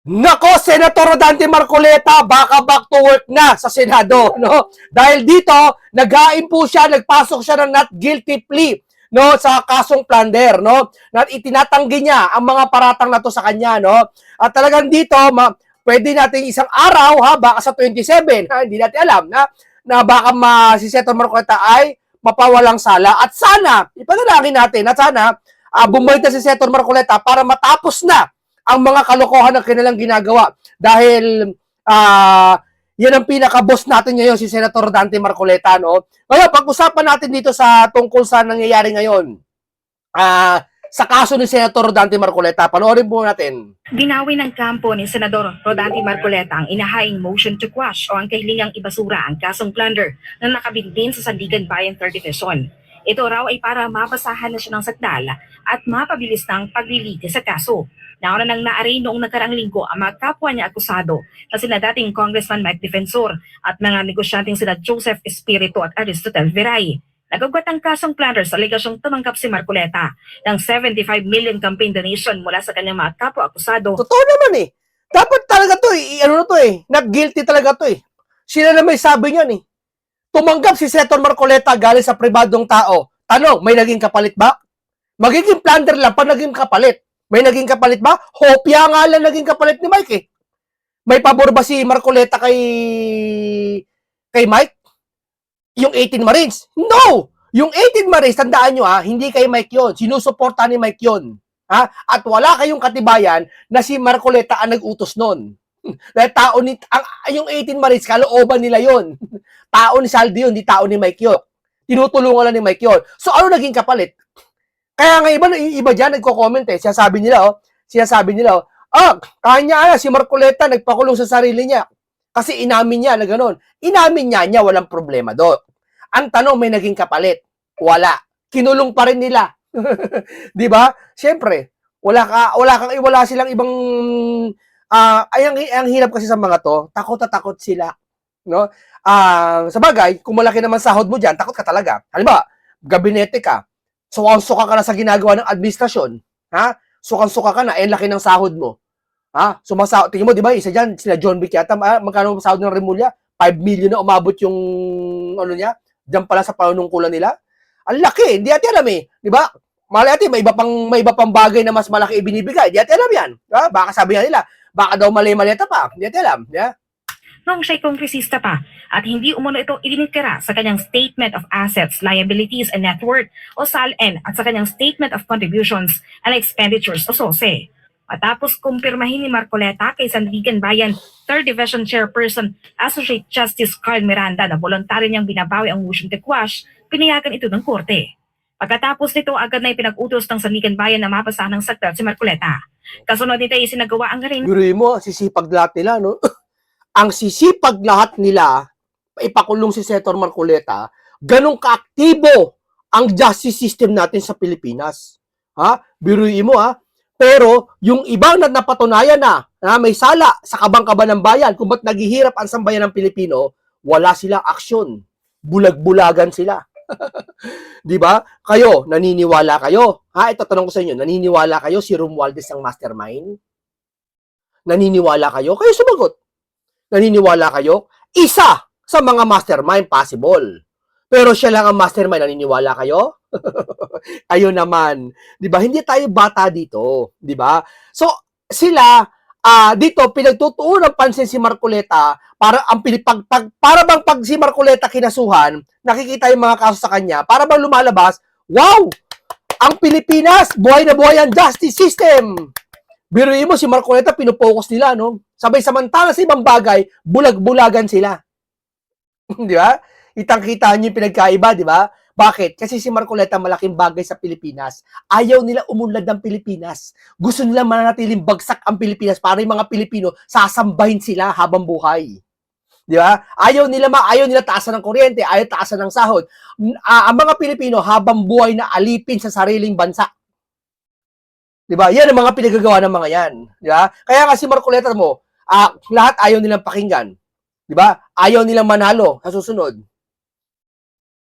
Nako, Senator Dante Marcoleta, baka back to work na sa Senado, no? Dahil dito, nag-aim po siya, nagpasok siya ng not guilty plea, no, sa kasong plunder, no? Na itinatanggi niya ang mga paratang na to sa kanya, no? At talagang dito, pwede natin isang araw, ha, baka sa 27, ha, hindi natin alam, na baka si Senator Marcoleta ay mapawalang sala. At sana, ipanalangin natin, at sana, bumalik na si Senator Marcoleta para matapos na ang mga kalokohan na kanilang ginagawa. Dahil yan ang pinaka-boss natin ngayon, si Senator Dante Marcoleta, no? Ngayon, pag-usapan natin dito sa tungkol sa nangyayari ngayon. Sa kaso ni Senator Dante Marcoleta, panoorin po natin. Binawi ng kampo ni Senador Rodante Marcoleta ang inahaing motion to quash o ang kahilingang ibasura ang kasong plunder na nakabinbin sa Sandigan Bayan 3rd Division. Ito raw ay para mabasahan na siya ng sakdal at mapabilis ng paglilitis sa kaso. Nauna nang naari noong nakaraang linggo ang mga kapwa niya akusado na sina dating Congressman Mike Defensor at mga negosyanteng sina Joseph Espiritu at Aristotel Viray. Nagugwat ang kasong plunder sa alegasyong tumanggap si Marcoleta ng 75 million campaign donation mula sa kanyang mga kapwa-akusado. Totoo naman eh. Dapat talaga to eh. Ano na to eh. Not guilty talaga to eh. Sila na may sabi niyan eh. Tumanggap si Senator Marcoleta galing sa pribadong tao. Tanong, may naging kapalit ba? Magiging plunder lang pa naging kapalit. May naging kapalit ba? Hopya nga lang naging kapalit ni Mike eh. May pabor ba si Marcoleta kay Mike? Yung 18 Marines? No! Yung 18 Marines, tandaan nyo hindi kay Mike yon. Sinusuporta ni Mike yon. At wala kayong katibayan na si Marcoleta ang nag-utos nun. Dahil tao ni, yung 18 Marines, kalooban nila yon. Tao ni Saldi yun, di tao ni Mike yun. Tinutulungan lang ni Mike yun. So ano naging kapalit? Kaya nga iba dyan nagko-comment eh. Sinasabi nila, kanya si Marcoleta nagpakulong sa sarili niya. Kasi inamin niya na gano'n. Inamin niya, walang problema doon. Ang tanong, may naging kapalit? Wala. Kinulong pa rin nila. Di ba? Siyempre, wala silang ibang ang hirap kasi sa mga to, takot na takot sila. No? Sa bagay, kung malaki naman sahod mo dyan, takot ka talaga. Halimbawa, gabinete ka, suka ka na sa ginagawa ng administrasyon, suka ka na, laki ng sahod mo. Sumasahod, tingin mo, di ba, isa dyan, sila John Vic yata, magkano sahod ng Remulla? 5 million na umabot yung, niya, dyan pala sa panunungkulan nila. Ang laki, hindi natin alam eh, di ba? Malay natin, may iba pang bagay na mas malaki ibinibigay, hindi natin alam yan. Baka sabi nga nila, baka daw mali-maleta pa, hindi natin alam, Noong siya'y kongresista pa at hindi umano ito ininitira sa kanyang Statement of Assets, Liabilities and Net Worth o SALN at sa kanyang Statement of Contributions and Expenditures o SOSE. Matapos kumpirmahin ni Marcoleta kay Sandigan Bayan 3rd Division Chairperson Associate Justice Carl Miranda na voluntary niyang binabawi ang motion to quash, pinayagan ito ng korte. Pagkatapos nito, agad na ipinag-utos ng Sandigan Bayan na mabasahan ng sakdal si Marcoleta. Kasunod nito ay isinagawa ang galing. Biruin mo, sisipag lahat nila, no? Ang sisipag lahat nila, ipakulong si Senator Marcoleta, ganun kaaktibo ang justice system natin sa Pilipinas. Biruin mo, Pero, yung ibang napatunayan na may sala sa kabangkaban ng bayan, kung ba't naghihirap ang sambayan ng Pilipino, wala silang aksyon. Bulag-bulagan sila. Di ba? Kayo, naniniwala kayo? Ito tanong ko sa inyo, naniniwala kayo si Romualdez ang mastermind? Naniniwala kayo? Kayo sumagot. Naniniwala kayo? Isa sa mga mastermind possible. Pero siya lang ang mastermind, naniniwala kayo? Kayo naman, 'di ba? Hindi tayo bata dito, 'di ba? So sila dito pinagtutuon ng pansin si Marcoleta para ang para bang pag si Marcoleta kinasuhan, nakikita yung mga kaso sa kanya, para bang lumalabas, wow! Ang Pilipinas, buhay na buhay ang justice system. Biruin mo si Marcoleta, pinopokus nila, no? Sabay-samantala sa ibang bagay, bulag-bulagan sila. Di ba? Itang-kita niyo yung pinagkaiba, di ba? Bakit? Kasi si Marcoleta malaking bagay sa Pilipinas. Ayaw nila umunlad ng Pilipinas. Gusto nila mananatiling bagsak ang Pilipinas para yung mga Pilipino sasambahin sila habang buhay. Di ba? Ayaw nila taasan ng kuryente, ayaw taasan ng sahod. Ang mga Pilipino habang buhay na alipin sa sariling bansa. Di ba? Yan ang mga pinagagawa ng mga yan. Di ba? Kaya nga si Marcoleta mo, lahat ayaw nilang pakinggan. Di ba? Ayaw nilang manalo sa susunod.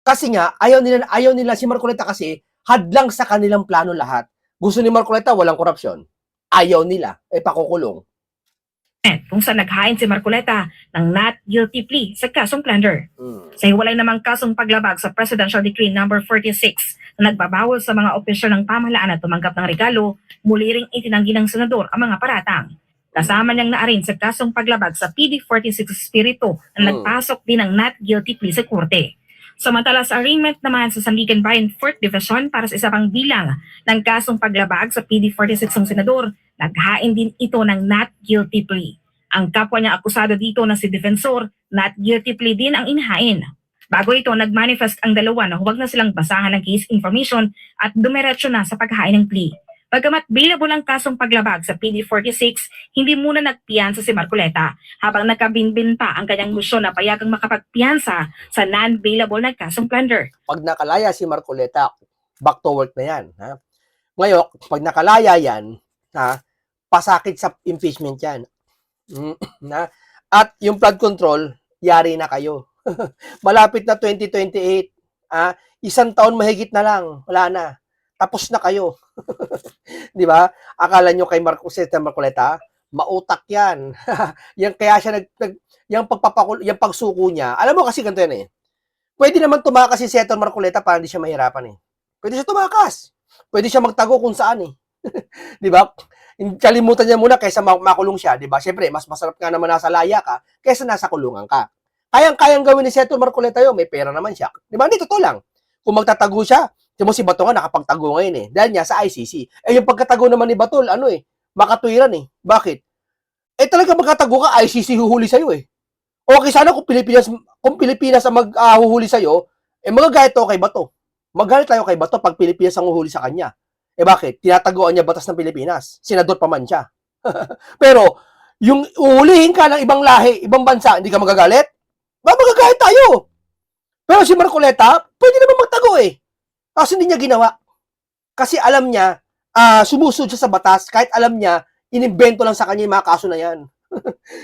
Kasi nga, ayaw nila si Marcoleta kasi hadlang sa kanilang plano lahat. Gusto ni Marcoleta walang korupsyon. Ayaw nila, pakukulong. kung saan naghain si Marcoleta ng not guilty plea sa kasong plunder. Sa hiwalay namang kasong paglabag sa Presidential Decree No. 46 na nagbabawal sa mga opisyal ng pamahalaan na tumanggap ng regalo, muli ring itinanggi ng senador ang mga paratang. Kasama niyang naarin sa kasong paglabag sa PD 46 Espiritu na nagpasok din ng not guilty plea sa korte. Samantala sa arraignment naman sa Sandigan Bayan 4th Division para sa isa pang bilang ng kasong paglabag sa PD 46 ng senador, naghain din ito ng not guilty plea. Ang kapwa niya akusado dito na si defensor, not guilty plea din ang inhain. Bago ito, nagmanifest ang dalawa na huwag na silang basahan ng case information at dumiretso na sa paghain ng plea. Bagamat bailable ang kasong paglabag sa PD 46, hindi muna nagpiyansa si Marcoleta habang nakabinbin pa ang kanyang motion na payagang makapagpiyansa sa non-bailable na kasong plunder. Pag nakalaya si Marcoleta, back to work na yan. Ha? Ngayon, pag nakalaya yan, ha, pasakit sa impeachment yan. Na? At yung flood control, yari na kayo. Malapit na 2028. Isang taon mahigit na lang. Wala na. Tapos na kayo. Di ba? Akala nyo kay Marcoleta, mautak yan. Yan kaya siya yung pagsuko niya. Alam mo kasi ganito yan eh. Pwede naman tumakas si Senator Marcoleta para hindi siya mahirapan eh. Pwede siya tumakas. Pwede siya magtago kung saan eh. Di ba? Kalimutan niya muna kaysa makulong siya, di ba? Siyempre, mas masarap nga naman nasa laya ka kaysa nasa kulungan ka. Kayang-kayang gawin ni Senator Marcoleta yun, may pera naman siya. Di ba? Hindi, totoo lang. Kung magtatago siya, si Bato nga nakapagtago ngayon eh. Dahil niya sa ICC. Yung pagkatago naman ni Bato, makatwiran eh. Bakit? Talaga magkatago ka, ICC huhuli sa'yo eh. Okay sana kung Pilipinas ang maghuhuli sa'yo, magagalit tayo kay Bato. Magalit tayo kay Bato pag Pilipinas ang huhuli sa kanya. Bakit? Tinataguan niya batas ng Pilipinas. Senador pa man siya. Pero, yung uhulihin ka ng ibang lahi, ibang bansa, hindi ka magagalit? Magagalit tayo. Pero si Marcoleta, pwede naman magtago eh. Kasi hindi niya ginawa. Kasi alam niya, sumusunod siya sa batas, kahit alam niya, inimbento lang sa kanya yung mga kaso na yan.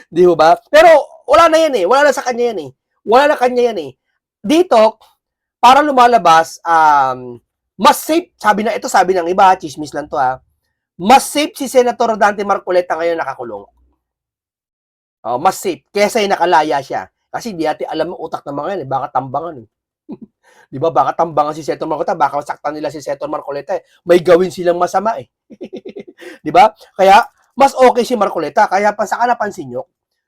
Di ba? Pero, wala na yan eh. Wala na sa kanya yan eh. Wala na kanya yan eh. Dito, para lumalabas, mas safe, sabi ng iba, chismis lang to mas safe si Senator Dante Marcoleta ngayon nakakulong. Mas safe, kesa yung nakalaya siya. Kasi di natin alam ang utak ng mga yan, baka tambangan. Di ba? Baka tambangan si Senator Marcoleta, baka saktan nila si Senator Marcoleta. May gawin silang masama eh. Di ba? Kaya, mas okay si Marcoleta. Kaya saka napansin nyo,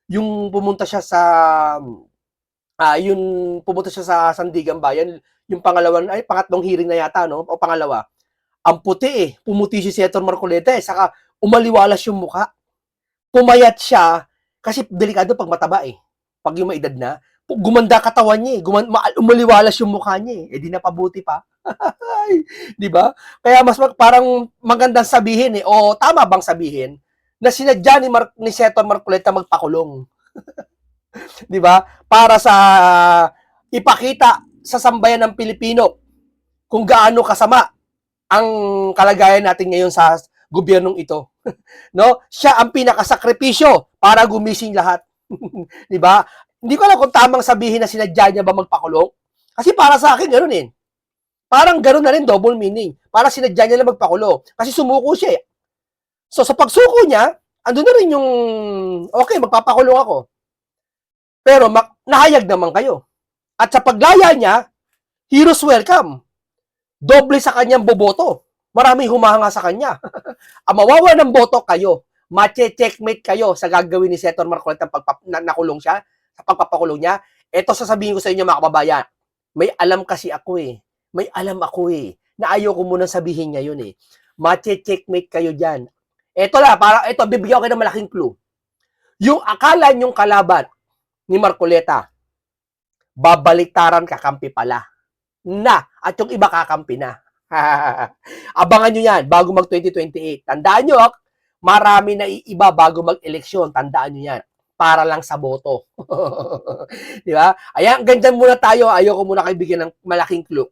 yung pumunta siya sa Sandigan Bayan, yung pangatlong hearing na yata, no? O pangalawa, ang puti eh. Pumuti si Senator Marcoleta eh. Saka umaliwalas yung mukha. Pumayat siya, kasi delikado pag mataba eh. Pag yung maedad na, gumanda katawan niya eh. Umaliwalas yung mukha niya eh. Di napabuti pa. Di ba? Kaya mas parang magandang sabihin eh, o tama bang sabihin, na sinadya ni Senator Marcoleta magpakulong. Di ba? Para sa ipakita sa sambayan ng Pilipino kung gaano kasama ang kalagayan natin ngayon sa gobyernong ito. No? Siya ang pinakasakripisyo para gumising lahat. Di ba? Hindi ko alam kung tamang sabihin na sinadya niya ba magpakulong. Kasi para sa akin, gano'n eh. Parang gano'n na rin, double meaning. Para sinadya niya lang magpakulong. Kasi sumuko siya eh. So sa pagsuko niya, andun na rin yung, okay, magpapakulong ako. Pero nahayag naman kayo. At sa paglaya niya, heroes welcome. Doble sa kanyang boboto. Maraming humahanga sa kanya. Ang mawawa ng boto kayo. Mache-checkmate kayo sa gagawin ni Senator Marcoleta nakulong siya, sa pagpapakulong niya. Ito sasabihin ko sa inyo mga kababayan. May alam kasi ako eh. May alam ako eh. Na ayoko muna sabihin niya yun eh. Mache-checkmate kayo dyan. Ito bibigyan ko kayo ng malaking clue. Yung akala nyong kalaban ni Marcoleta, babaliktaran kakampi pala. At yung iba kakampi na. Abangan nyo yan bago mag-2028. Tandaan nyo, marami na iba bago mag-eleksyon. Tandaan nyo yan. Para lang sa boto. Di ba? Ayan, ganyan muna tayo. Ayoko muna kayo bigyan ng malaking clue.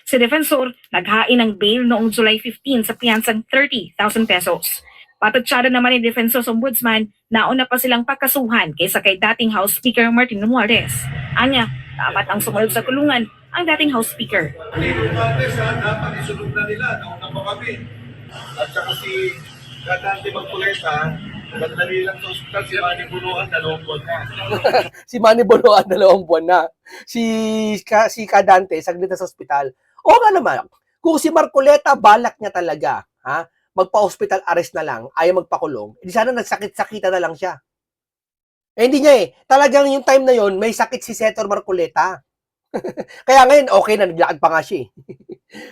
Si defensor naghain ng bail noong July 15 sa piyansang 30,000 pesos. Patatsada naman ni Defensor's Ombudsman, nauna pa silang pagkasuhan kaysa kay dating House Speaker Martin Romualdez. Anya, dapat ang sumunod sa kulungan ang dating House Speaker. Romualdez, dapat isunod na nila, nauna pa kami. At saka si Dante Marcoleta, Sandali lang sa ospital, si Manny Bunuan, 2 buwan na. Si Manny Boloan, 2 buwan na. Si Kadante, saglit na sa ospital. O nga naman, kung si Marcoleta, balak niya talaga, ha? Magpa-hospital arrest na lang, ayaw magpakulong, hindi sana nagsakit-sakita na lang siya. Eh, hindi niya eh. Talagang yung time na yon may sakit si Senator Marcoleta. Kaya ngayon, okay na, naglakad pa nga siya eh.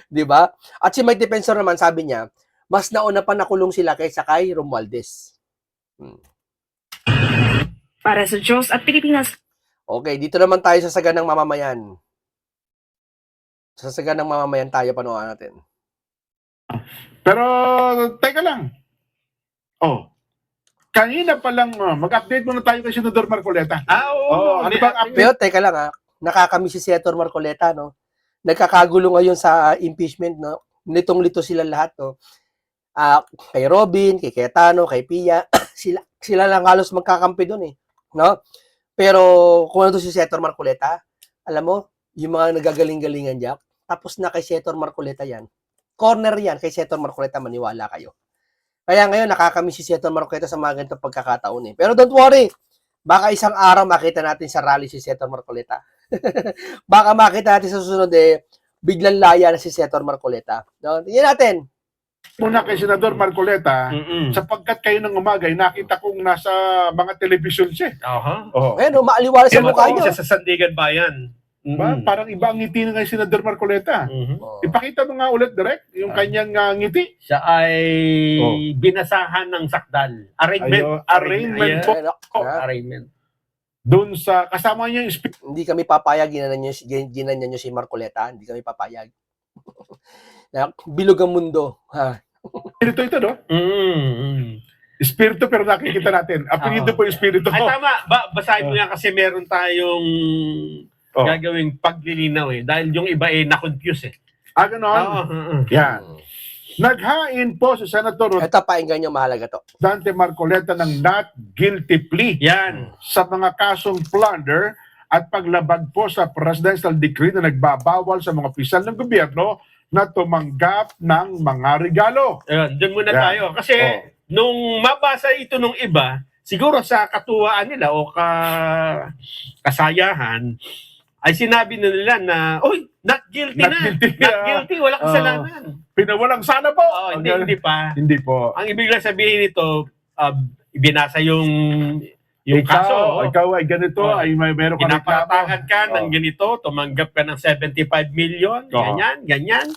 Di ba? At si Mike Defensor naman, sabi niya, mas nauna pa nakulong sila kaysa kay Romualdez. Para sa Diyos at Pilipinas, Okay, dito naman tayo sa saganang mamamayan. Sa saganang mamamayan tayo, panuhaan natin. Pero, teka lang. Oh, kanina pa lang, mag-update muna tayo kay Senador Marcoleta. Oo. Ano bang update? Pero teka lang ha, nakakamiss si Senator Marcoleta, no? Nagkakagulo ngayon sa impeachment, no? Litong-lito sila lahat, no? Kay Robin, kay Cayetano, kay Pia, sila lang halos magkakampi doon eh, no? Pero kung ano to si Senator Marcoleta, alam mo, yung mga nagagaling-galingan diyan, tapos na kay Senator Marcoleta yan. Corner yan kay Senator Marcoleta, maniwala kayo. Kaya ngayon nakakamiss si Senator Marcoleta sa mga ganitong pagkakataon eh. Pero don't worry, baka isang araw makita natin sa rally si Senator Marcoleta. Baka makita natin sa susunod eh, biglang laya na si Senator Marcoleta. No? Tingnan natin. Muna kay Senador Marcoleta, Mm-mm. sapagkat kayo ng umaga, nakita kong nasa mga television siya. Aha. Oh. Ayan, no, maaliwala sa mukha niyo. Siya sa Sandigan Bayan. Ba? Parang iba ang ngiti ng kay Senador Marcoleta. Oh. Ipakita mo nga ulit, direct, yung kanyang ngiti. Siya ay Oh. binasahan ng sakdal. Arraignment. Arraignment po. Ayan, ha? Arraignment. Doon sa, kasama niya yung Hindi kami papayag, ginanyan nyo si Marcoleta, hindi kami papayag. Bilog ang mundo. Ha? espiritu ito, no? Espiritu pero nakikita natin. Apelido Oo. po yung espiritu. Ay tama, basahin mo yan kasi meron tayong Oh. gagawing paglilinaw eh. Dahil yung iba eh na-confuse eh. Ganon. Oo. Yan. Naghain po si Senator Ito, painggan nyo, mahalaga to. Dante Marcoleta ng not guilty plea Yan. sa mga kasong plunder at paglabag po sa presidential decree na nagbabawal sa mga opisyal ng gobyerno na tumanggap ng mga regalo. Ayun, dun muna Yan. tayo. Kasi nung mabasa ito nung iba, siguro sa katuwaan nila o kasayahan, ay sinabi na nila na, oy, not guilty Not na. guilty. Not guilty, walang kasalanan. Pinawalang sana po. Oo, hindi pa. Hindi po. Ang ibig lang sabihin nito, ibinasa yung kaso. Ikaw ay ganito, Oh. ay meron ka reklamo. Pinapatangan ka ng Oh. ganito, tumanggap ka ng 75 million, Oo. ganyan.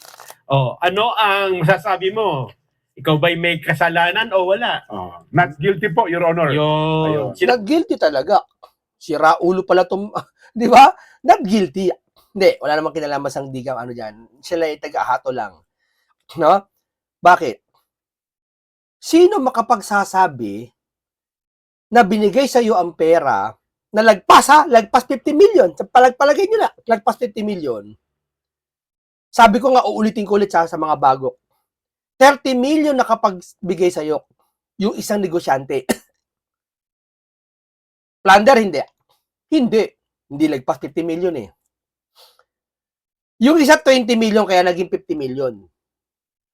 Oh, ano ang masasabi mo? Ikaw ba'y may kasalanan o wala? Oh. Not guilty po, Your Honor. Yung Nag-guilty talaga. Si Raulo pala di ba? Not guilty. Hindi, wala namang kinalaman sang digang ano dyan. Sila ay taga-hato lang. No? Bakit? Sino makapagsasabi na binigay sa iyo ang pera na lagpas 50 million. Palagay nyo na, lagpas 50 million. Sabi ko nga, uulitin ko ulit sa mga bago. 30 million nakapagbigay sa iyo yung isang negosyante. Plunder, hindi. Hindi lagpas 50 million eh. Yung isa 20 million kaya naging 50 million.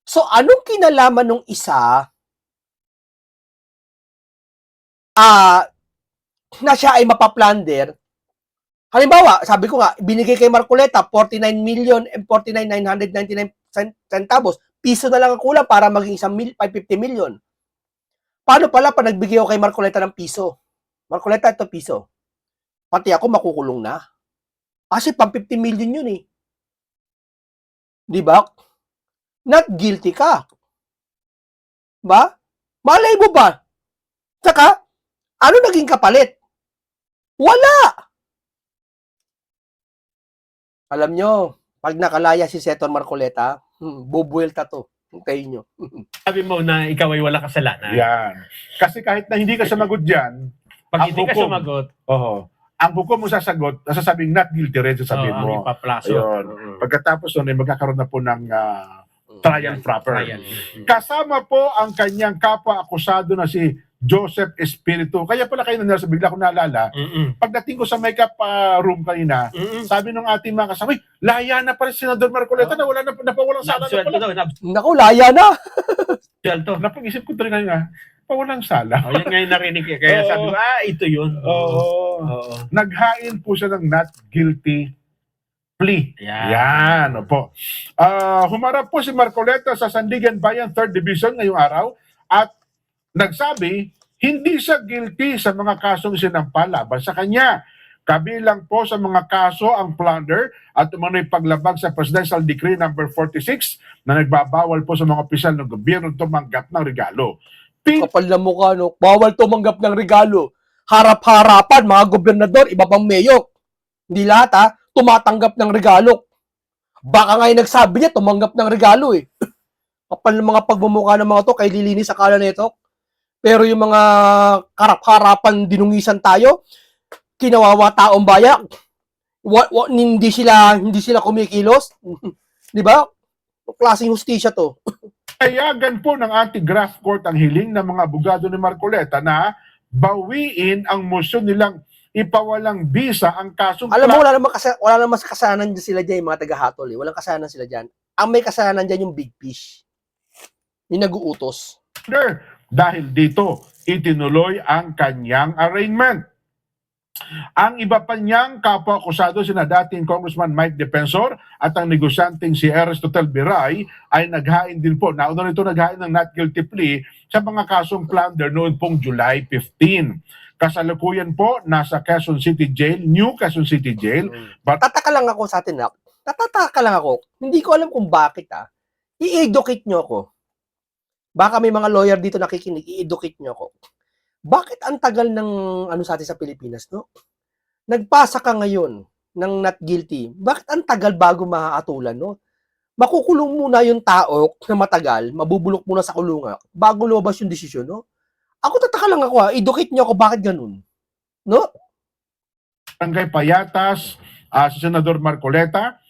So, anong kinalaman nung isa na siya ay mapaplunder? Halimbawa, sabi ko nga, binigay kay Marcoleta 49 million and 49,999 centavos. Piso na lang ang kulang para maging 50 million. Paano pala pa nagbigay ako kay Marcoleta ng piso? Marcoleta, ito piso. Pati ako makukulong na. Kasi pang 50 million yun eh. Di ba? Not guilty ka. Ba? Malay mo ba? Saka, ano naging kapalit? Wala! Alam nyo, pag nakalaya si Senator Marcoleta, bubuelta to. Hintayin nyo. sabi mo na ikaw ay wala kasalanan. Yan. Kasi kahit na hindi ka sumagot dyan, Pag Ang hindi ka hukom. sumagot, ang hukom mo sasagot, nasasabing not guilty rin sasabihin ang mo. ipaplaso. Ayun. Pagkatapos nun, magkakaroon na po ng trial proper. Trial. Kasama po ang kanyang kapwa-akusado na si Joseph Espiritu. Kaya pala kayo na bigla ko naalala, pagdating ko sa makeup room kanina, sabi ng ating mga kasama, laya na pala si Senador Marcoleta na wala na napawalang sana na Nabsuelto pala. daw, Naku, laya na! nabsuelto. Napag-isip ko tuloy ngayon pawalang sala. O, yan nga yung narinig ko. Kaya sabi ko, ito yun. Oo. Naghain po siya ng not guilty plea. Yan. Opo. Humarap po si Marcoleta sa Sandigan Bayan 3rd Division ngayong araw at nagsabi, hindi siya guilty sa mga kasong sinampa laban sa kanya. Kabilang po sa mga kaso ang plunder at umano'y paglabag sa Presidential Decree number 46 na nagbabawal po sa mga opisyal ng gobyerno tumanggap ng regalo. Kapal na mukha, no? Bawal tumanggap ng regalo. Harap-harapan, mga gobernador, iba pang mayor. Hindi lahat, ha? Tumatanggap ng regalo. Baka nga yung nagsabi niya, tumanggap ng regalo, eh. Kapal ng mga pagmumukha ng mga to, kay lilinis akala nito. Pero yung mga harap-harapan dinungisan tayo, kinawawa taong bayan, hindi sila kumikilos. Di ba? Klaseng hustisya to. Payagan po ng anti-graft court ang hiling ng mga abogado ni Marcoleta na bawiin ang motion nilang ipawalang bisa ang kasong Alam mo, wala namang kasalanan dyan sila dyan, yung mga taga-hatol. Eh. Walang kasalanan sila dyan. Ang may kasalanan dyan yung big fish. Yung nag-uutos. plunder. Dahil dito, itinuloy ang kanyang arraignment. Ang iba pa niyang kapwa-akusado sina dating Congressman Mike Defensor at ang negosyanteng si Aristotle Biray ay naghain din po. Nauna nito naghain ng not guilty plea sa mga kasong plunder noon pong July 15. Kasalukuyan po nasa Quezon City Jail, New Quezon City Jail. Tataka lang ako sa atin, Nak. Tatataka lang ako. Hindi ko alam kung bakit, I-educate nyo ako. Baka may mga lawyer dito nakikinig, i-educate nyo ako. Bakit ang tagal ng sa atin sa Pilipinas, no? Nagpasa ka ngayon ng not guilty. Bakit ang tagal bago maaatulan, no? Makukulong muna yung tao na matagal, mabubulok muna sa kulungan bago lumabas yung desisyon, no? Ako tataka lang ako, educate niyo ako bakit ganun. No? Barangay Payatas, si Senador Marcoleta,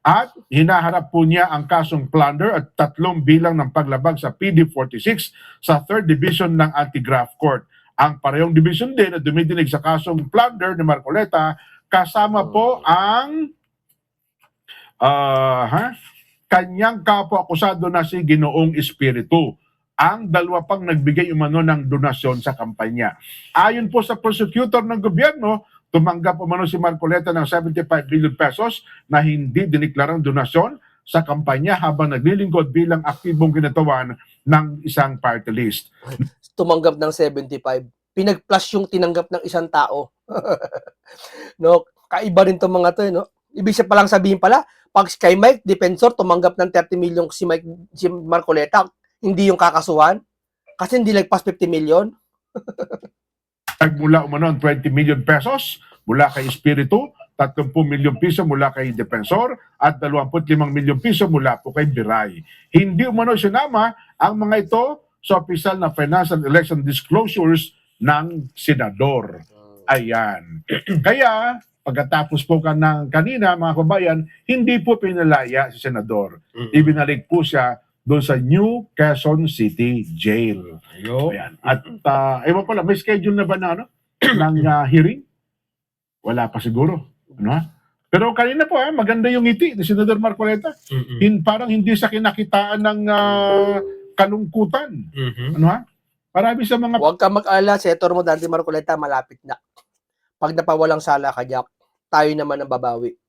at hinaharap po niya ang kasong plunder at 3 bilang ng paglabag sa PD 46 sa 3rd Division ng Anti-Graft Court. Ang parehong division din na dumidinig sa kasong plunder ni Marcoleta, kasama po ang kanyang kapwa-akusado na si Ginoong Espiritu. Ang dalawa pang nagbigay umano ng donasyon sa kampanya. Ayon po sa prosecutor ng gobyerno, tumanggap umano si Marcoleta ng 75 billion pesos na hindi diniklarang donasyon sa kampanya habang naglilingkod bilang aktibong kinatawan ng isang party list. Tumanggap ng 75. Pinag-plus yung tinanggap ng isang tao. No, kaiba rin tong mga to, no? Ibig siya palang sabihin pala, pag kay Mike Defensor tumanggap ng 30 million si Marcoleta, hindi yung kakasuhan kasi hindi lagpas 50 million. Nagmula umano ang 20 million pesos mula kay Espiritu, 30 milyon piso mula kay Defensor at 25 milyon piso mula po kay Biray. Hindi umano sinama ang mga ito sa opisyal na financial election disclosures ng senador. Ayan. Kaya, pagkatapos po ng kanina, mga kabayan, hindi po pinalaya si senador. Ibinalik po siya doon sa New Quezon City Jail. Ayan. At ewan ko lang, may schedule na ba na ng hearing? Wala pa siguro. Pero kanina po, maganda yung ngiti ni Senador Marcoleta. Parang hindi sa kinakitaan ng kalungkutan. Marami sa mga... Huwag ka mag-alala, Senator mo Dante Marcoleta, malapit na. Pag napawalang sala ka, Jack, tayo naman ang babawi.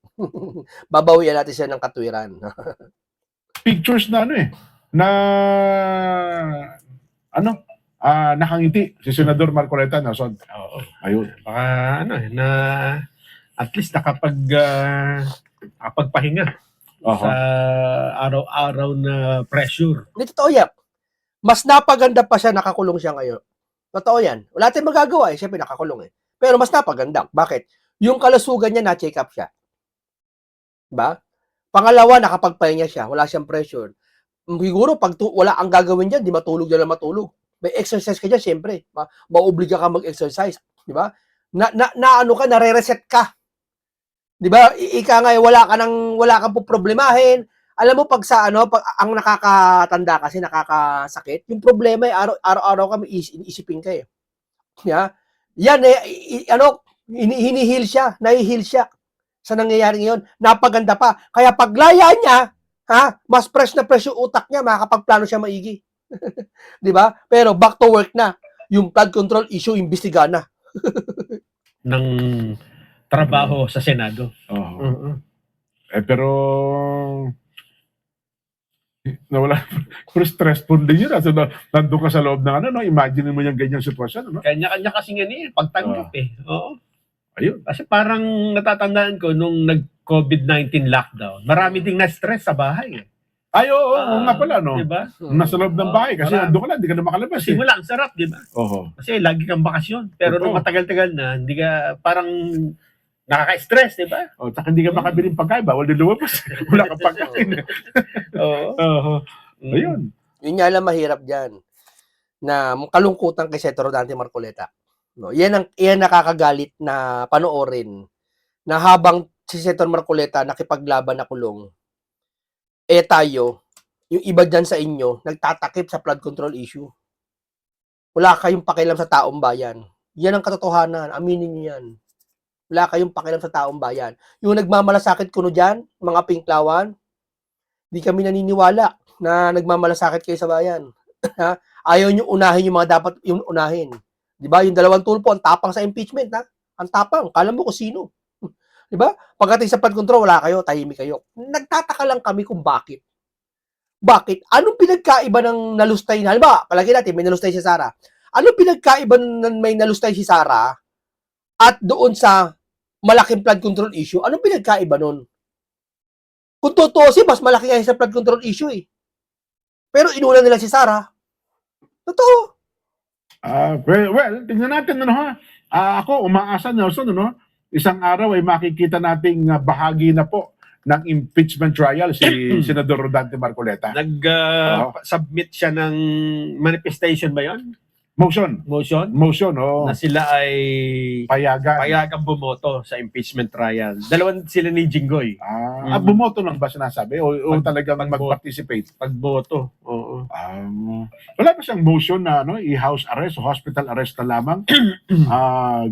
Babawian natin siya ng katwiran. Pictures na nakangiti si Senador Marcoleta na so, ayun. Baka na at least nakapagpahinga sa araw-araw na pressure. Hindi, totoo yan. Mas napaganda pa siya, nakakulong siya ngayon. Totoo yan. Wala tayong magagawa siyempre nakakulong Pero mas napaganda. Bakit? Yung kalusugan niya, na-check up siya. Diba? Pangalawa, nakapagpahinga siya. Wala siyang pressure. Siguro, pag wala ang gagawin dyan, di matulog dyan na matulog. May exercise ka dyan, siyempre. Mauobliga ka mag-exercise. Di ba? Nare-reset ka. Di ba? Ika nga, wala kang problemahin. Alam mo, pag ang nakakatanda kasi, nakakasakit, yung problema araw-araw kami isipin ka Yeah? Yan, hinihil siya, nahihil siya sa nangyayari ngayon. Napaganda pa. Kaya paglaya niya, mas fresh na fresh yung utak niya, makakapagplano siya maigi. Di ba? Pero back to work na. Yung flood control issue, imbestiga na. Ng trabaho sa Senado. Oo. Pero nawala. Pero stressful din yun. So, nandun ka sa loob ng ano, no? Imagine mo yung ganyang sitwasyon, no? Kanya-kanya kasi nga niya, pagtanggap Oo. Ayun. Kasi parang natatandaan ko nung nag-COVID-19 lockdown, marami ding na-stress sa bahay. Ay, oo, oo nga pala, no? Diba? Nasa loob ng bahay kasi marami. nandun ka lang, hindi ka na makalabas. Kasi wala, ang sarap, di ba? Oo. Kasi lagi kang bakasyon. Pero nung Totoo. matagal-tagal na, hindi ka parang nakaka-stress, di ba? Oh, tsaka hindi ka makabiling pagkain, bawal din lumabas. Wala kang pagkain. Oo. Oo. Ayun. Yun nga lang mahirap dyan. Na kalungkutan kay Senator Rodante Marcoleta. No, yan nakakagalit na panoorin na habang si Senator Marcoleta nakipaglaban na kulong, tayo, yung iba dyan sa inyo, nagtatakip sa flood control issue. Wala kayong pakialam sa taong bayan. Yan ang katotohanan. Aminin niyo yan. Wala kayong pakialam sa taong bayan. Yung nagmamalasakit kuno dyan, mga pinklawan, di kami naniniwala na nagmamalasakit kayo sa bayan. Ayaw nyo unahin yung mga dapat yung unahin. Di ba? Yung dalawang tulpo, ang tapang sa impeachment, ha? Ang tapang. Kala mo kung sino. Di ba? Pagdating sa flood control, wala kayo, tahimik kayo. Nagtataka lang kami kung bakit. Bakit? Anong pinagkaiba ng nalustay? Halimbawa, palagi natin, may nalustay si Sara. Anong pinagkaiba ng may nalustay si Sara at doon sa malaking flood control issue? Anong pinagkaiba nun? Kung totoo mas malaki nga sa flood control issue eh. Pero inuna nila si Sara. Totoo. Well, tingnan natin, ano ha? Ako, umaasa, Nelson, ano? Isang araw ay makikita nating bahagi na po ng impeachment trial si Senador Rodante Marcoleta. Nag-submit siya ng manifestation ba yun? Motion, oh. Na sila ay Payagan. bumoto sa impeachment trial. Dalawang sila ni Jinggoy. Bumoto lang ba sinasabi? O talagang Pagboto. mag-participate? Pagboto. Oo. Wala ba siyang motion na i-house arrest o hospital arrest na lamang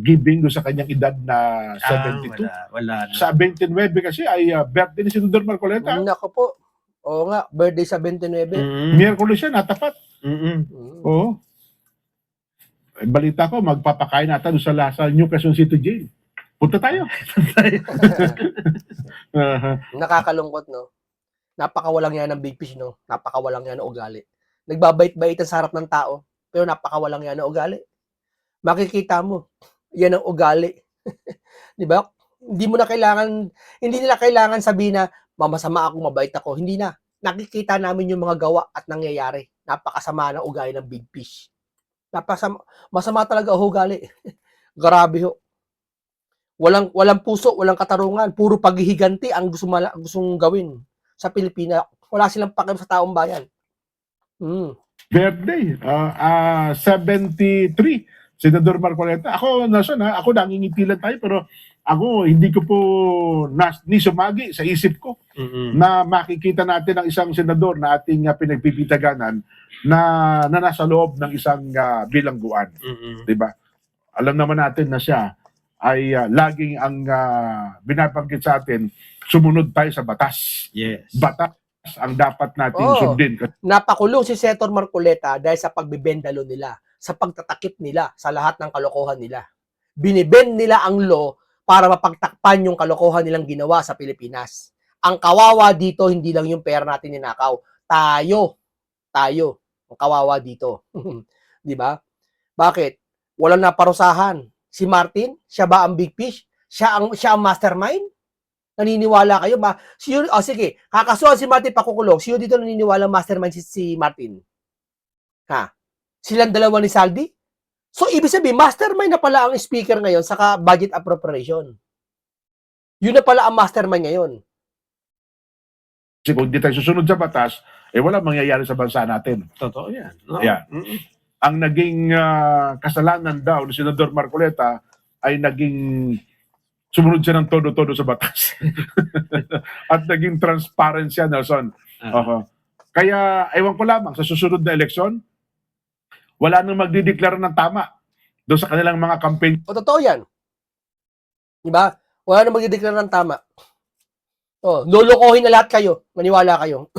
giving do sa kanyang edad na 72? Wala na. Sa 29 kasi ay birthday ni Senador Marcoleta. Nako po. Oo nga, birthday sa 29. Miyerkules siya, natapat. Oo. Balita ko, magpapakain nata doon sa New Quezon City Jail. Punta tayo. Nakakalungkot, no? Napakawalang yan ng big fish, no? Napakawalang yan ng ugali. Nagbabait-baitan sa harap ng tao, pero napakawalang yan ng ugali. Makikita mo, yan ang ugali. Di ba? Hindi nila kailangan sabihin na, masama ako, mabait ako. Hindi na. Nakikita namin yung mga gawa at nangyayari. Napakasama ng ugali ng big fish. Masama talaga ang ugali. Grabe ho. Walang puso, walang katarungan, puro paghihiganti ang gustong gawin sa Pilipinas. Wala silang pakialam sa taong bayan. Birthday, 73, Senador Marcoleta. Ako, Nelson, ako nangingiti lang tayo, pero ako, hindi ko po ni sumagi sa isip ko na makikita natin ang isang senador na ating pinagpipitaganan na nasa loob ng isang bilangguan. Diba? Alam naman natin na siya ay laging ang binabanggit sa atin, sumunod tayo sa batas. Yes. Batas ang dapat nating sundin. Napakulong si Senator Marcoleta dahil sa pagbibendalo nila, sa pagtatakip nila sa lahat ng kalokohan nila. Binibend nila ang law para mapagtakpan yung kalokohan nilang ginawa sa Pilipinas. Ang kawawa dito, hindi lang yung pera natin ninakaw. Tayo, ang kawawa dito. Di ba? Bakit? Walang naparusahan. Si Martin, siya ba ang big fish? Siya ang mastermind? Naniniwala kayo ba? Sige, kakasuhan si Martin pakukulong. Sino dito naniniwala mastermind si Martin? Silang dalawa ni Saldi? So, ibig sabihin, mastermind na pala ang speaker ngayon sa budget appropriation. Yun na pala ang mastermind ngayon. Kasi kung di tayo susunod sa batas, wala mangyayari sa bansa natin. Totoo yan. Yeah. Ang naging kasalanan daw ni Senador Marcoleta ay naging sumunod siya ng todo-todo sa batas. At naging transparent siya, Nelson. Kaya, ewan ko lamang, sa susunod na eleksyon, wala nang magdideklara ng tama doon sa kanilang mga campaign. Totoo yan. Diba? Wala nang magdideklara ng tama. Lolokohin na lahat kayo. Maniwala kayo.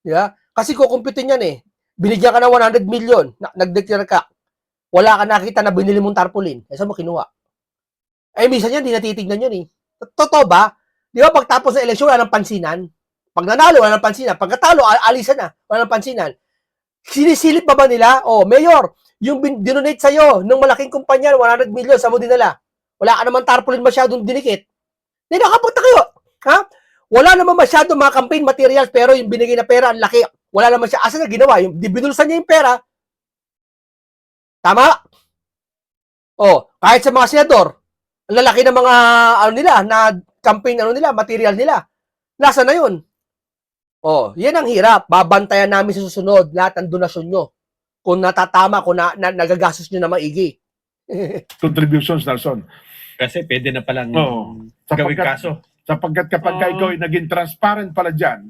Diba? Kasi kukumpitin yan eh. Binigyan ka ng 100 million, nag-declare ka, wala ka nakita na binili mong tarpaulin, eh saan mo kinuha? Eh, minsan yan, di natitignan yun eh. Totoo ba? Di ba, pagtapos ng eleksyon, wala nang pansinan? Pag nanalo, wala nang pansinan. Pag katalo, alisan na, wala nang pansinan. Sinisilip ba nila? Oh, Mayor, yung dinonate sa'yo, nung malaking kumpanya, 100 million, saan mo dinala? Wala ka naman tarpaulin masyadong dinikit. Hindi, nakapunta kayo. Ha? Wala naman masyadong mga campaign materials, pero yung binigay na pera, ang laki. Wala naman siya. Asa na ginawa? Yung binulsan niya yung pera. Tama? Oh, kahit sa mga senador, ang lalaki ng mga ano nila, na campaign ano nila, material nila. Nasa na yun? Oh, yan ang hirap. Babantayan namin sa susunod lahat ng donasyon nyo. Kung natatama, kung nagagastos nyo na maigi. Contributions, Nelson. Kasi pwede na palang Oo. gawing Sapagkat, kaso. sapagkat kapag Oo. ikaw ay naging transparent pala dyan,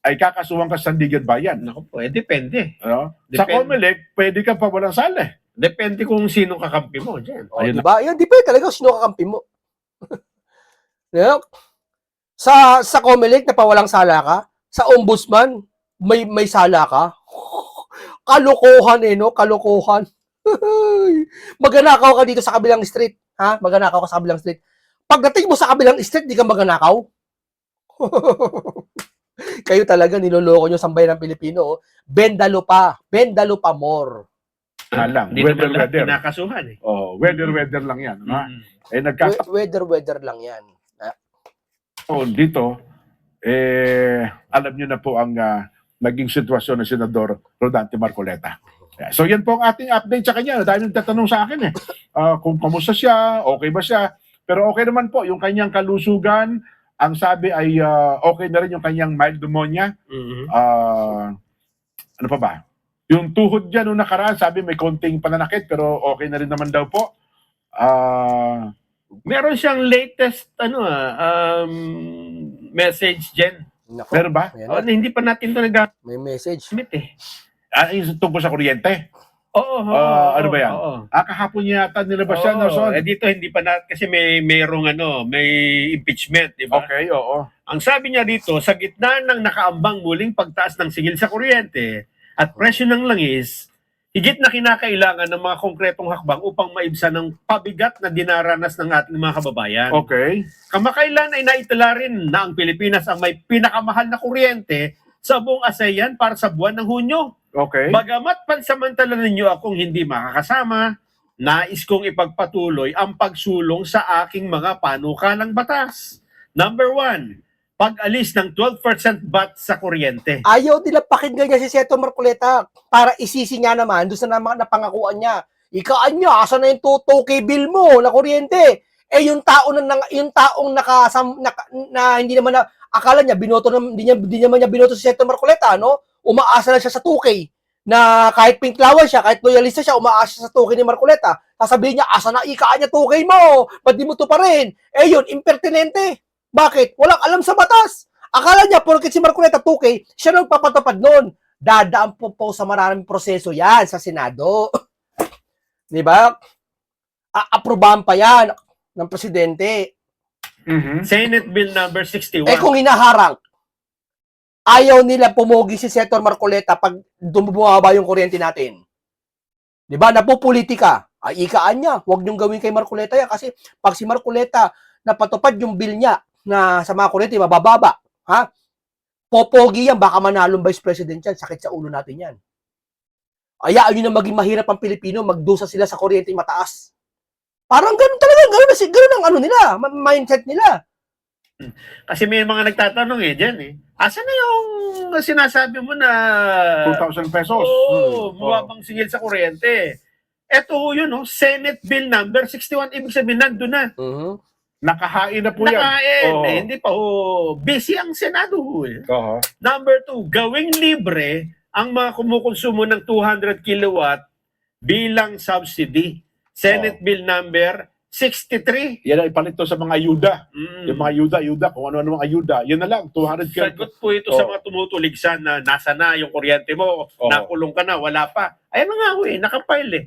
ay kakasuhan ka sa Sandigan Bayan. Naku po, depende. Ano? Sa Depende. COMELEC, pwede ka pa walang sala. Depende kung sino kakampi mo dyan. Oh, Ayun di ba? Yan, depende talaga kung sino kakampi mo. Sa COMELEC, napawalang sala ka. Sa ombudsman, may sala ka. Kalokohan no? Kalokohan. Maganakaw ka dito sa kabilang street. Ha? Maganakaw ka sa kabilang street. Pagdating mo sa kabilang street, di ka maganakaw. Kayo talaga, niloloko nyo sa bayan ng Pilipino. Oh. Bendalo pa more. Lang. Hindi naman lahat Weather. kinakasuhan eh. Oh, weather lang yan. Ano? Mm. Eh, nagkataon Weather lang yan. dito, alam nyo na po ang naging sitwasyon ng Senador Rodante Marcoleta. So yan po ang ating update sa kanya. Dahil nagtatanong sa akin kung kamusta siya, okay ba siya. Pero okay naman po, yung kanyang kalusugan, ang sabi ay okay na rin yung kanyang mild pneumonia. Mhm. Ano pa ba? Yung tuhod niya nung nakaraan, sabi may konting pananakit pero okay na rin naman daw po. Meron siyang latest message dyan. Nako, Meron ba? ayan na. Hindi pa natin ito nagamit May message. eh. Yung tungkol sa kuryente. Oo. Ano ba yan? Oo. Kahapon yata nilabas yan, Nelson. Dito hindi pa natin kasi may impeachment, di ba? Okay, oo. Ang sabi niya dito, sa gitna ng nakaambang muling pagtaas ng singil sa kuryente at presyo ng langis, higit na kinakailangan ng mga konkretong hakbang upang maibsan ng pabigat na dinaranas ng ating mga kababayan. Okay. Kamakailan ay naitala rin na ang Pilipinas ang may pinakamahal na kuryente sa buong ASEAN para sa buwan ng Hunyo. Okay. Bagamat pansamantala ninyo akong hindi makakasama, nais kong ipagpatuloy ang pagsulong sa aking mga panukalang batas. Number 1, pag-alis ng 12% VAT sa kuryente. Ayaw nila pakinggan niya si Seto Marcoleta para isisi niya naman doon sa napangakuan niya. Ikaan niya, asa na yung 2K bill mo na kuryente? Eh yung taong na hindi naman na akala niya binoto hindi naman niya binoto si Seto Marcoleta, no? Umaasa na siya sa 2K na kahit pinklawan siya, kahit loyalista siya, umaasa siya sa 2K ni Marcoleta. Sasabihin niya, asa na ikaan niya 2K mo? Ba't di mo to pa rin? Eh yun, impertinente. Bakit? Walang alam sa batas. Akala niya, porket si Marcoleta 2K, siya nang papatupad nun. Dadaan po sa maraming proseso yan sa Senado. Di ba? Aprobahan pa yan ng presidente. Mhm. Senate Bill number 61. Eh kung hinaharang, ayaw nila pumogi si Senator Marcoleta pag bumaba yung kuryente natin. Di ba? Napupolitika. Ay, ikaan niya. Huwag niyong gawin kay Marcoleta yan kasi pag si Marcoleta napatupad yung bill niya na sa mga kuryente, mabababa. Ha? Popogi yan. Baka manalong vice president yan. Sakit sa ulo natin yan. Ayaan nyo na maging mahirap ang Pilipino, magdusa sila sa kuryente mataas. Parang ganun talaga. Ganun ang ano nila. Mindset nila. Kasi may mga nagtatanong dyan eh. Asa na yung sinasabi mo na 2,000 pesos. mababang singil sa kuryente? Eto yun, Senate Bill number 61. Ibig sabihin, nandun na. Nakahain na po yan. Nakain. Oo. Hindi pa busy ang Senado eh. Oo. Number 2, gawing libre ang mga kumukonsumo ng 200 kilowatt bilang subsidy. Senate Bill number 63. Yan ang ipalit to sa mga ayuda. Mm. Yung mga ayuda, kung ano-ano mga ayuda. Yan na lang, 200 kilos. Sagot po ito sa mga tumutuligsan na nasa na yung kuryente mo, nakulong ka na, wala pa. Ayan na nga nakapile eh.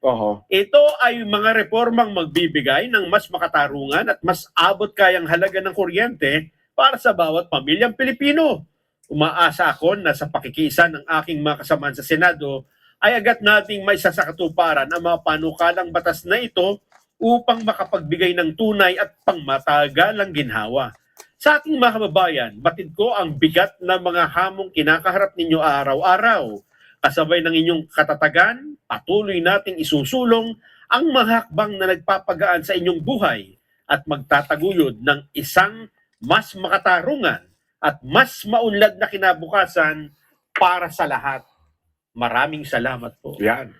Oo. Ito ay mga reformang magbibigay ng mas makatarungan at mas abot kayang halaga ng kuryente para sa bawat pamilyang Pilipino. Umaasa ako na sa pakikiisa ng aking mga kasamahan sa Senado ay agad nating maisasakatuparan ang mga panukalang batas na ito upang makapagbigay ng tunay at pangmatagalang ginhawa. Sa ating mga kababayan, batid ko ang bigat na mga hamong kinakaharap ninyo araw-araw. Kasabay ng inyong katatagan, patuloy nating isusulong ang mga hakbang na nagpapagaan sa inyong buhay at magtataguyod ng isang mas makatarungan at mas maunlad na kinabukasan para sa lahat. Maraming salamat po. Yan.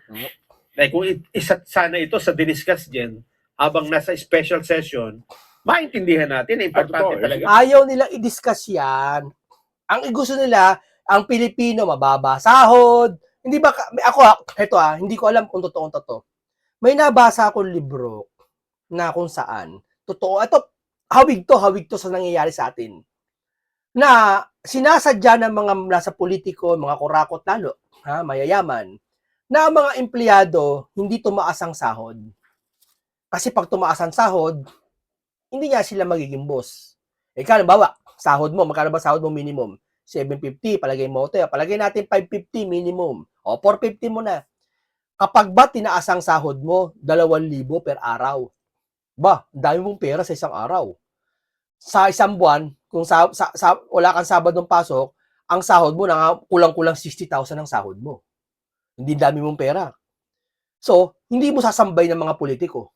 Kung isa sana ito sa diniscuss din, habang nasa special session, maintindihan natin na importante Totoo, talaga. Ayaw nilang i-discuss yan. Ang gusto nila, ang Pilipino, mababa sahod. Hindi ba, hindi ko alam kung totoong totoo. May nabasa akong libro na kung saan, totoo, hawig to sa nangyayari sa atin. Na sinasadya ng mga nasa politiko, mga kurakot lalo, mayayaman, na ang mga empleyado hindi tumaas ang sahod. Kasi pag tumaas ang sahod, hindi nga sila magiging boss. Halimbawa, sahod mo, magkano ba sahod mo minimum? 750, palagay mo ito. Palagay natin 550 minimum. O, 450 mo na. Kapag ba tinaas ang sahod mo, 2,000 per araw. Ba, dami mong pera sa isang araw. Sa isang buwan, kung wala kang Sabadong pasok, ang sahod mo na kulang-kulang 60,000 ang sahod mo. Hindi dami mong pera. So, hindi mo sasambay ng mga politiko.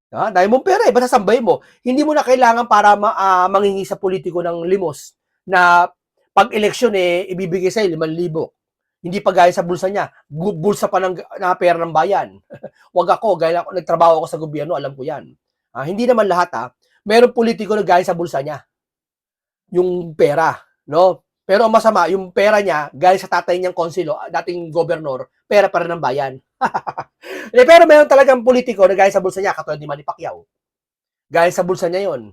Dahil mong pera, ba't sasambay mo? Hindi mo na kailangan para manghingi sa politiko ng limos na pag eleksyon ibibigay sa'yo 5,000. Hindi pa gaya sa bulsa niya. Bulsa pa na pera ng bayan. Wag ako, nagtrabaho ako sa gobyerno, alam ko yan. Hindi naman lahat Merong politiko na gaya sa bulsa niya. Yung pera, no? Pero ang masama, yung pera niya, gaya sa tatay niyang konsilo, dating gobernador, pera pa rin ng bayan. Pero meron talagang politiko na gaya sa bulsa niya, katulad ni Manny Pacquiao. Gaya sa bulsa niya yon.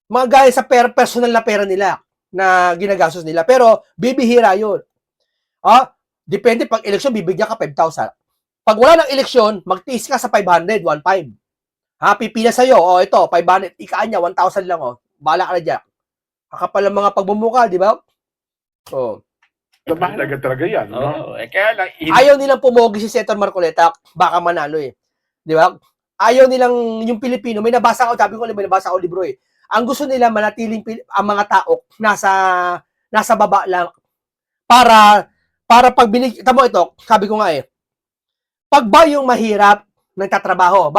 Mga gaya sa personal na pera nila na ginagastos nila. Pero bibihira yun. Depende pag eleksyon, bibigyan ka 5,000. Pag wala ng eleksyon, magtiis ka sa 500, 1,500. Pipila sa'yo, ito, 500, ikaan niya, 1,000 lang, bahala ka na dyan. Kakapal ang mga pagbumuka, di ba? Mahalaga talaga yan. No? Kaya lang, Ayaw nilang pumogi si Senator Marcoleta, baka manalo Di ba? Ayaw nilang yung Pilipino, may nabasa ako libro Ang gusto nila manatiling ang mga tao nasa baba lang para pag tamo ito, sabi ko nga pag ba yung mahirap nagtatrabaho,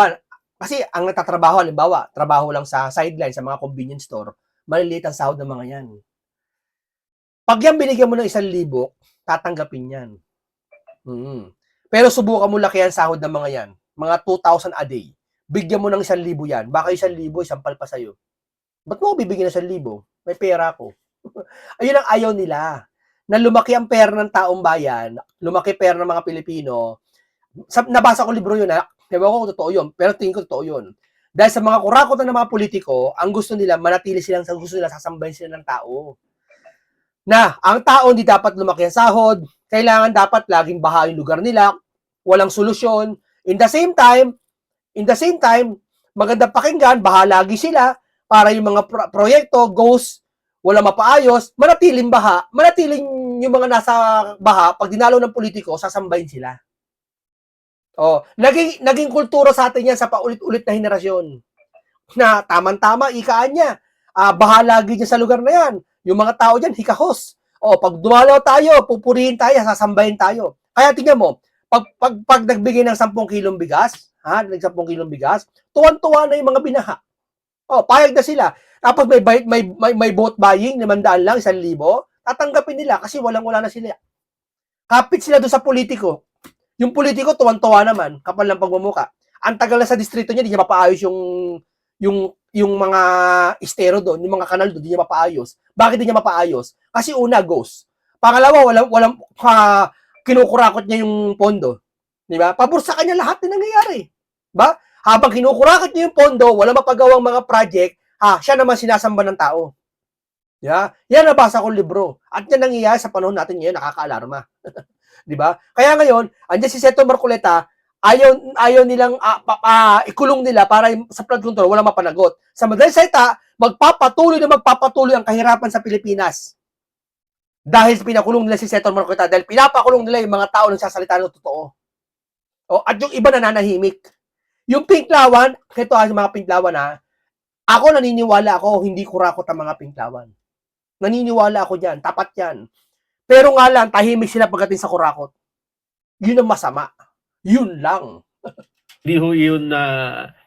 kasi ang nagtatrabaho, halimbawa, trabaho lang sa sideline, sa mga convenience store, maliliit ang sahod ng mga yan. Pag yan binigyan mo ng 1,000, tatanggapin yan. Pero subukan mo laki ang sahod ng mga yan. Mga 2,000 a day. Bigyan mo ng 1,000 yan. Baka 1,000, isampal pa sa'yo. Ba't mo bibigyan ng 1,000? May pera ako. Ayun ang ayaw nila. Na lumaki ang pera ng taong bayan, lumaki pera ng mga Pilipino. Nabasa ko libro yun Ewan ko kung totoo yun, pero tingin ko totoo yun. Dahil sa mga kurakot ng mga politiko, ang gusto nila, manatili silang gusto nila, sasambahin sila ng tao. Na, ang tao hindi dapat lumaki ang sahod, kailangan dapat laging baha yung lugar nila, walang solusyon. In the same time, magandang pakinggan, baha lagi sila, para yung mga proyekto, goes, wala mapaayos, manatiling yung mga nasa baha, pag dinalo ng politiko, sasambahin sila. Naging kultura sa atin yan sa paulit-ulit na henerasyon. Na tamang-tama, ikaan niya. Baha lagi niya sa lugar na yan. Yung mga tao dyan, hikahos. Pag dumalaw tayo, pupurihin tayo, sasambahin tayo. Kaya tingnan mo, pag nagbigay ng 10 kilong bigas, 10 kilong bigas, tuwan-tuwa na yung mga binaha. Payag na sila. Tapos may vote buying, 500 lang, 1,000, tatanggapin nila kasi walang-wala na sila. Kapit sila doon sa politiko. Yung politiko, tuwan-tuwa naman, kapal ng pagmumuka. Ang tagal na sa distrito niya, di niya mapaayos yung mga estero doon, yung mga kanal doon, di niya mapaayos. Bakit di niya mapaayos? Kasi una, ghost. Pangalawa, walang kinukurakot niya yung pondo. Di ba? Pabor sa kanya lahat na nangyayari. Ba? Habang kinukurakot niya yung pondo, walang mapagawang mga project, siya naman sinasamba ng tao. Yan nabasa kong libro. At yan nangyayari sa panahon natin ngayon, nakaka-alarma. Di ba? Kaya ngayon, andyan si Senator Marcoleta, ayaw nilang ikulong nila para sa flood control, walang mapanagot. Sa madaling salita, magpapatuloy ang kahirapan sa Pilipinas. Dahil pinakulong nila si Senator Marcoleta, dahil pinapakulong nila yung mga tao na nagsasalita ng totoo. At yung iba nananahimik. Yung Pinklawan, ito mga Pinklawan ako naniniwala ako, hindi kurakot ang mga Pinklawan. Naniniwala ako dyan, tapat yan. Pero nga lang, tahimik sila pagdating sa kurakot. Yun ang masama. Yun lang. Di ho yun na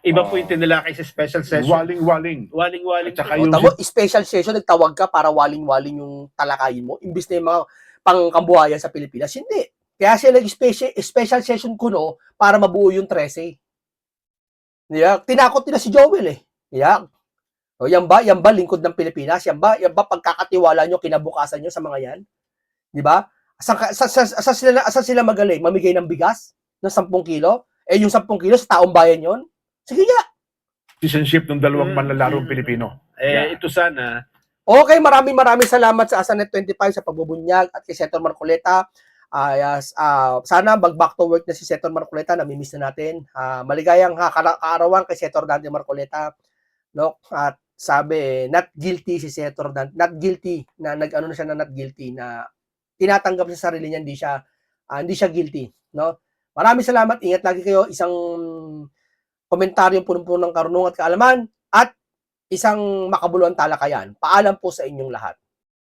iba po yung tinalakay sa special session. Waling-waling. Waling-waling. At saka po. yung Tamo, special session, nagtawag ka para waling-waling yung talakayin mo, imbis na yung mga pangkambuhayan sa Pilipinas. Hindi. Kaya siya nag-special session kuno para mabuo yung 13. Yeah. Tinakot nila si Joel Yeah. Yan ba lingkod ng Pilipinas? Yan ba pagkakatiwala nyo, kinabukasan nyo sa mga yan? Di ba? Asa sila magaling? Mamigay ng bigas ng 10 kilo? Yung 10 kilo sa taong bayan yon? Sige nga. citizenship ng dalawang manlalarong Pilipino. Ito sana. Okay, maraming salamat sa Asanet 25 sa pagbubunyag at kay Senator Marcoleta. Sana mag-back to work na si Senator Marcoleta, namimiss na natin. Maligayang kaarawan kay Senator Dante Marcoleta. No? At sabi, not guilty si Senator Dante, not guilty na nag-ano na siya na not guilty na tinatanggap sa sarili niya, hindi siya guilty, no? Maraming salamat, ingat lagi kayo, isang komentaryong punong-puno ng karunungan at kaalaman at isang makabuluhang talakayan. Paalam po sa inyong lahat.